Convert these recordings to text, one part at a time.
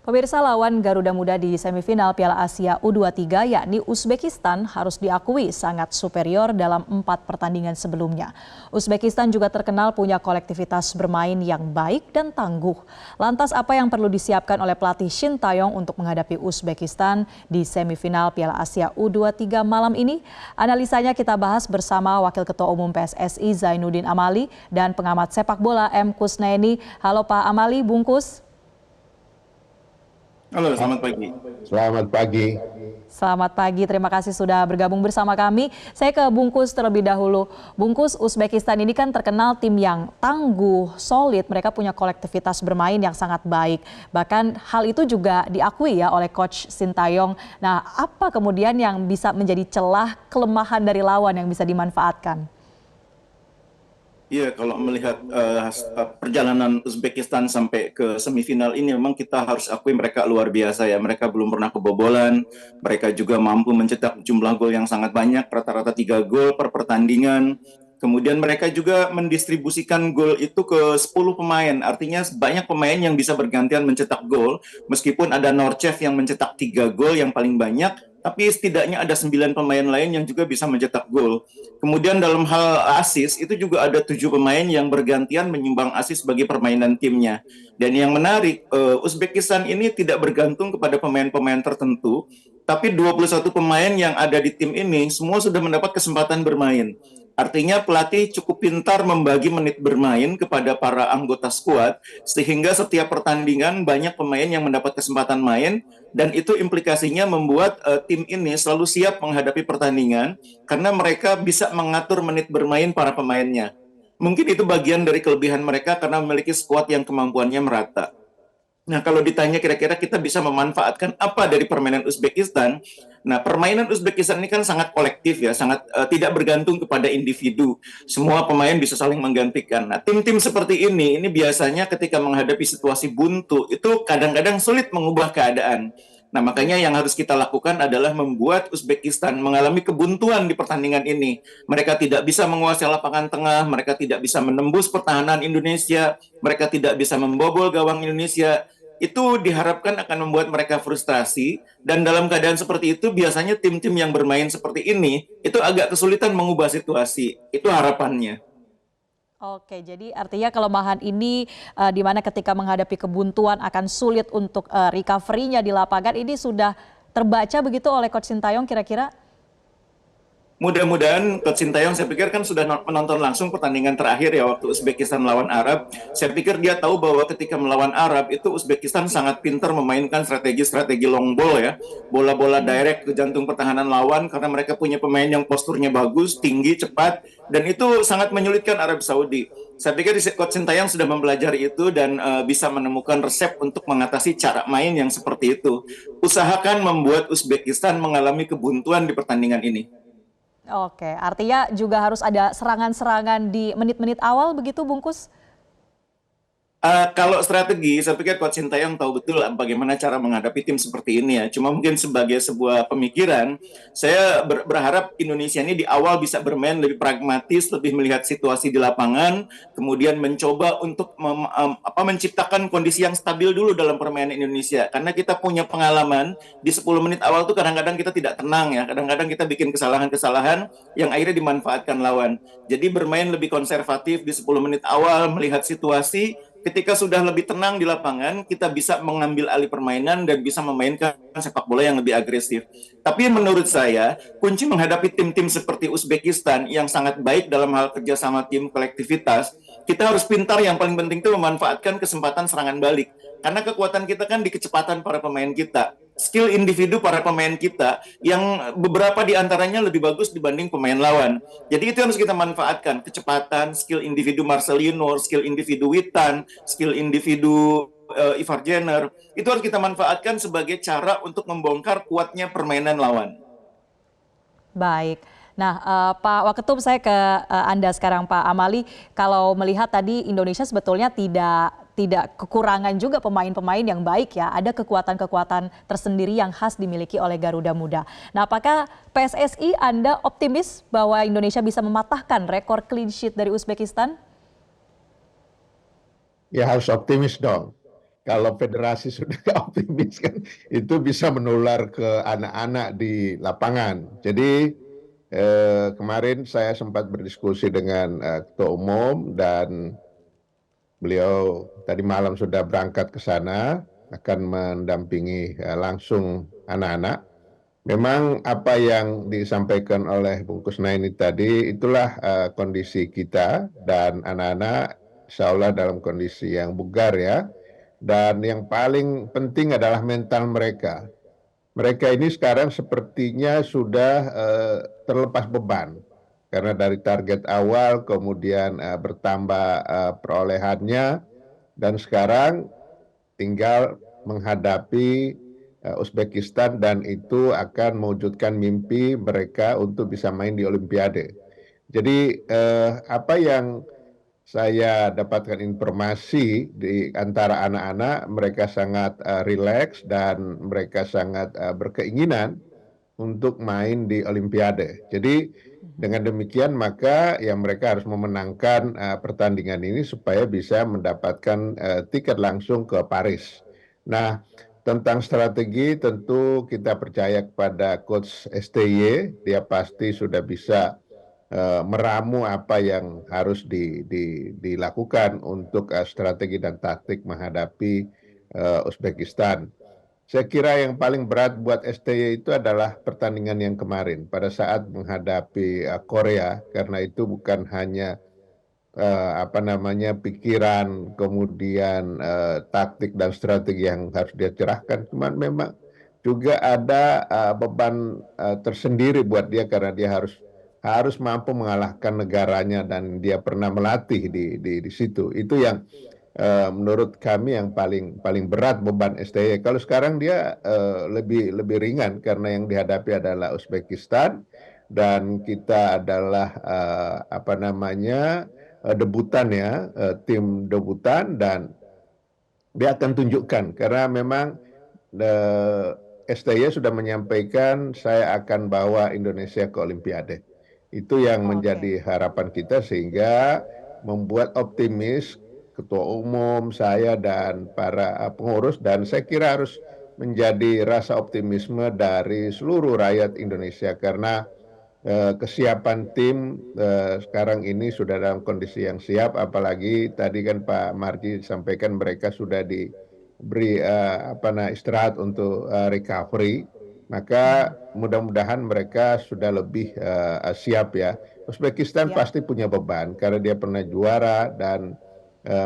Pemirsa, lawan Garuda Muda di semifinal Piala Asia U23 yakni Uzbekistan harus diakui sangat superior dalam 4 pertandingan sebelumnya. Uzbekistan juga terkenal punya kolektivitas bermain yang baik dan tangguh. Lantas apa yang perlu disiapkan oleh pelatih Shin Tae-yong untuk menghadapi Uzbekistan di semifinal Piala Asia U23 malam ini? Analisanya kita bahas bersama Wakil Ketua Umum PSSI Zainuddin Amali dan pengamat sepak bola M. Kusnaini. Halo Pak Amali, bungkus. Halo, selamat pagi. Selamat pagi. Selamat pagi, terima kasih sudah bergabung bersama kami. Saya ke Bungkus terlebih dahulu. Bungkus, Uzbekistan ini kan terkenal tim yang tangguh, solid. Mereka punya kolektivitas bermain yang sangat baik. Bahkan hal itu juga diakui ya oleh Coach Shin Tae-yong. Nah, apa kemudian yang bisa menjadi celah kelemahan dari lawan yang bisa dimanfaatkan? Iya, kalau melihat perjalanan Uzbekistan sampai ke semifinal ini, memang kita harus akui mereka luar biasa ya. Mereka belum pernah kebobolan, mereka juga mampu mencetak jumlah gol yang sangat banyak, rata-rata 3 gol per pertandingan. Kemudian mereka juga mendistribusikan gol itu ke 10 pemain, artinya banyak pemain yang bisa bergantian mencetak gol, meskipun ada Norchev yang mencetak 3 gol yang paling banyak, tapi setidaknya ada 9 pemain lain yang juga bisa mencetak gol. Kemudian dalam hal assist itu juga ada 7 pemain yang bergantian menyumbang assist bagi permainan timnya. Dan yang menarik, Uzbekistan ini tidak bergantung kepada pemain-pemain tertentu, tapi 21 pemain yang ada di tim ini semua sudah mendapat kesempatan bermain. Artinya pelatih cukup pintar membagi menit bermain kepada para anggota skuad, sehingga setiap pertandingan banyak pemain yang mendapat kesempatan main, dan itu implikasinya membuat tim ini selalu siap menghadapi pertandingan, karena mereka bisa mengatur menit bermain para pemainnya. Mungkin itu bagian dari kelebihan mereka karena memiliki skuad yang kemampuannya merata. Nah, kalau ditanya kira-kira kita bisa memanfaatkan apa dari permainan Uzbekistan? Nah, permainan Uzbekistan ini kan sangat kolektif ya, sangat tidak bergantung kepada individu. Semua pemain bisa saling menggantikan. Nah, tim-tim seperti ini biasanya ketika menghadapi situasi buntu, itu kadang-kadang sulit mengubah keadaan. Nah, makanya yang harus kita lakukan adalah membuat Uzbekistan mengalami kebuntuan di pertandingan ini. Mereka tidak bisa menguasai lapangan tengah, mereka tidak bisa menembus pertahanan Indonesia, mereka tidak bisa membobol gawang Indonesia. Itu diharapkan akan membuat mereka frustrasi, dan dalam keadaan seperti itu biasanya tim-tim yang bermain seperti ini itu agak kesulitan mengubah situasi. Itu harapannya. Oke, jadi artinya kelemahan ini di mana ketika menghadapi kebuntuan akan sulit untuk recovery-nya di lapangan, ini sudah terbaca begitu oleh Coach Shin Tae-yong kira-kira? Mudah-mudahan Coach Shin Tae-yong saya pikir kan sudah menonton langsung pertandingan terakhir ya waktu Uzbekistan melawan Arab. Saya pikir dia tahu bahwa ketika melawan Arab itu Uzbekistan sangat pintar memainkan strategi-strategi long ball ya. Bola-bola direct ke jantung pertahanan lawan karena mereka punya pemain yang posturnya bagus, tinggi, cepat, dan itu sangat menyulitkan Arab Saudi. Saya pikir Coach Shin Tae-yong sudah mempelajari itu dan bisa menemukan resep untuk mengatasi cara main yang seperti itu. Usahakan membuat Uzbekistan mengalami kebuntuan di pertandingan ini. Oke, artinya juga harus ada serangan-serangan di menit-menit awal begitu, Bungkus? Kalau strategi, saya pikir Coach Shin Tae-yong tahu betul bagaimana cara menghadapi tim seperti ini ya. Cuma mungkin sebagai sebuah pemikiran, saya berharap Indonesia ini di awal bisa bermain lebih pragmatis, lebih melihat situasi di lapangan, kemudian mencoba untuk menciptakan kondisi yang stabil dulu dalam permainan Indonesia. Karena kita punya pengalaman di 10 menit awal tuh kadang-kadang kita tidak tenang ya. Kadang-kadang kita bikin kesalahan-kesalahan yang akhirnya dimanfaatkan lawan. Jadi bermain lebih konservatif di 10 menit awal, melihat situasi. Ketika sudah lebih tenang di lapangan, kita bisa mengambil alih permainan dan bisa memainkan sepak bola yang lebih agresif. Tapi menurut saya, kunci menghadapi tim-tim seperti Uzbekistan yang sangat baik dalam hal kerjasama tim kolektivitas, kita harus pintar, yang paling penting itu memanfaatkan kesempatan serangan balik. Karena kekuatan kita kan di kecepatan para pemain kita. Skill individu para pemain kita yang beberapa di antaranya lebih bagus dibanding pemain lawan. Jadi itu harus kita manfaatkan, kecepatan, skill individu Marcelino, skill individu Witan, skill individu Ivar Jenner, itu harus kita manfaatkan sebagai cara untuk membongkar kuatnya permainan lawan. Baik. Nah, Pak Waketum, saya ke Anda sekarang, Pak Amali. Kalau melihat tadi Indonesia sebetulnya tidak kekurangan juga pemain-pemain yang baik ya. Ada kekuatan-kekuatan tersendiri yang khas dimiliki oleh Garuda Muda. Nah, apakah PSSI Anda optimis bahwa Indonesia bisa mematahkan rekor clean sheet dari Uzbekistan? Ya harus optimis dong. kalau federasi sudah optimis kan itu bisa menular ke anak-anak di lapangan. Jadi kemarin saya sempat berdiskusi dengan Ketua Umum dan beliau tadi malam sudah berangkat ke sana akan mendampingi langsung anak-anak. Memang apa yang disampaikan oleh Bung Kusnaini tadi itulah kondisi kita dan anak-anak insya Allah dalam kondisi yang bugar ya. Dan yang paling penting adalah mental mereka. Mereka ini sekarang sepertinya sudah terlepas beban. Karena dari target awal kemudian bertambah perolehannya dan sekarang tinggal menghadapi Uzbekistan dan itu akan mewujudkan mimpi mereka untuk bisa main di Olimpiade. Jadi apa yang saya dapatkan informasi di antara anak-anak, mereka sangat rileks dan mereka sangat berkeinginan untuk main di Olimpiade. Jadi dengan demikian maka ya mereka harus memenangkan pertandingan ini supaya bisa mendapatkan tiket langsung ke Paris. Nah, tentang strategi tentu kita percaya kepada Coach STY, dia pasti sudah bisa meramu apa yang harus dilakukan untuk strategi dan taktik menghadapi Uzbekistan. Saya kira yang paling berat buat STY itu adalah pertandingan yang kemarin pada saat menghadapi Korea, karena itu bukan hanya pikiran kemudian taktik dan strategi yang harus dia cerahkan, cuman memang juga ada beban tersendiri buat dia karena dia harus mampu mengalahkan negaranya dan dia pernah melatih di situ. Itu yang menurut kami yang paling berat beban STY. Kalau sekarang dia lebih ringan karena yang dihadapi adalah Uzbekistan dan kita adalah debutan ya, tim debutan dan dia akan tunjukkan karena memang STY sudah menyampaikan saya akan bawa Indonesia ke Olimpiade. Itu yang menjadi harapan kita sehingga membuat optimis Ketua Umum, saya dan para pengurus dan saya kira harus menjadi rasa optimisme dari seluruh rakyat Indonesia karena kesiapan tim sekarang ini sudah dalam kondisi yang siap, apalagi tadi kan Pak Marji sampaikan mereka sudah diberi istirahat untuk recovery. Maka mudah-mudahan mereka sudah lebih siap ya. Uzbekistan pasti punya beban karena dia pernah juara dan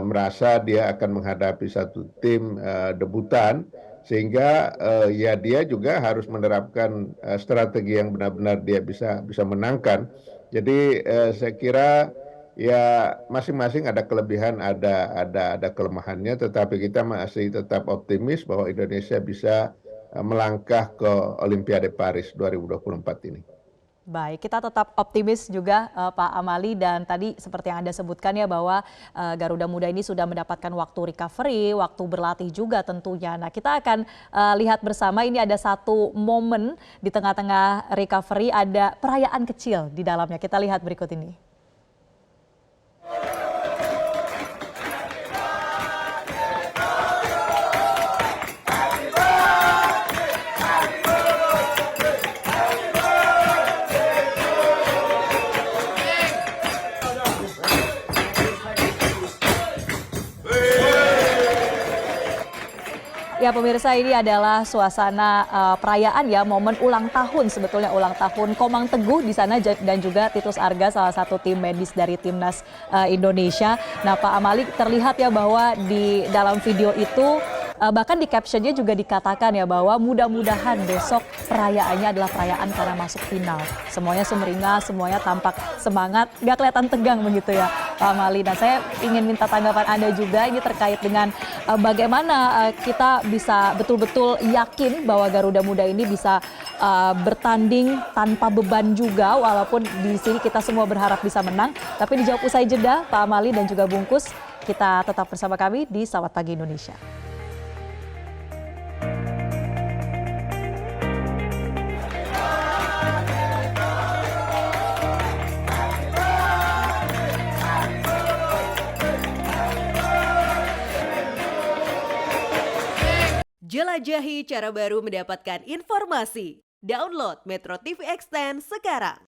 merasa dia akan menghadapi satu tim debutan sehingga ya dia juga harus menerapkan strategi yang benar-benar dia bisa menangkan. Jadi saya kira ya masing-masing ada kelebihan, ada kelemahannya, tetapi kita masih tetap optimis bahwa Indonesia bisa melangkah ke Olimpiade Paris 2024 ini. Baik, kita tetap optimis juga Pak Amali dan tadi seperti yang Anda sebutkan ya bahwa Garuda Muda ini sudah mendapatkan waktu recovery, waktu berlatih juga tentunya. Nah, kita akan lihat bersama ini ada satu momen di tengah-tengah recovery, ada perayaan kecil di dalamnya. Kita lihat berikut ini. Ya pemirsa, ini adalah suasana perayaan ya, momen ulang tahun, sebetulnya ulang tahun Komang Teguh di sana dan juga Titus Arga, salah satu tim medis dari Timnas Indonesia. Nah Pak Amali, terlihat ya bahwa di dalam video itu bahkan di captionnya juga dikatakan ya bahwa mudah-mudahan besok perayaannya adalah perayaan karena masuk final. Semuanya sumringah, semuanya tampak semangat, gak kelihatan tegang begitu ya Pak Amali. Nah saya ingin minta tanggapan Anda juga ini terkait dengan bagaimana kita bisa betul-betul yakin bahwa Garuda Muda ini bisa bertanding tanpa beban juga, walaupun di sini kita semua berharap bisa menang. Tapi dijawab usai jeda Pak Amali dan juga Bungkus. Kita tetap bersama kami di Selamat Pagi Indonesia. Jelajahi cara baru mendapatkan informasi. Download Metro TV Extend sekarang.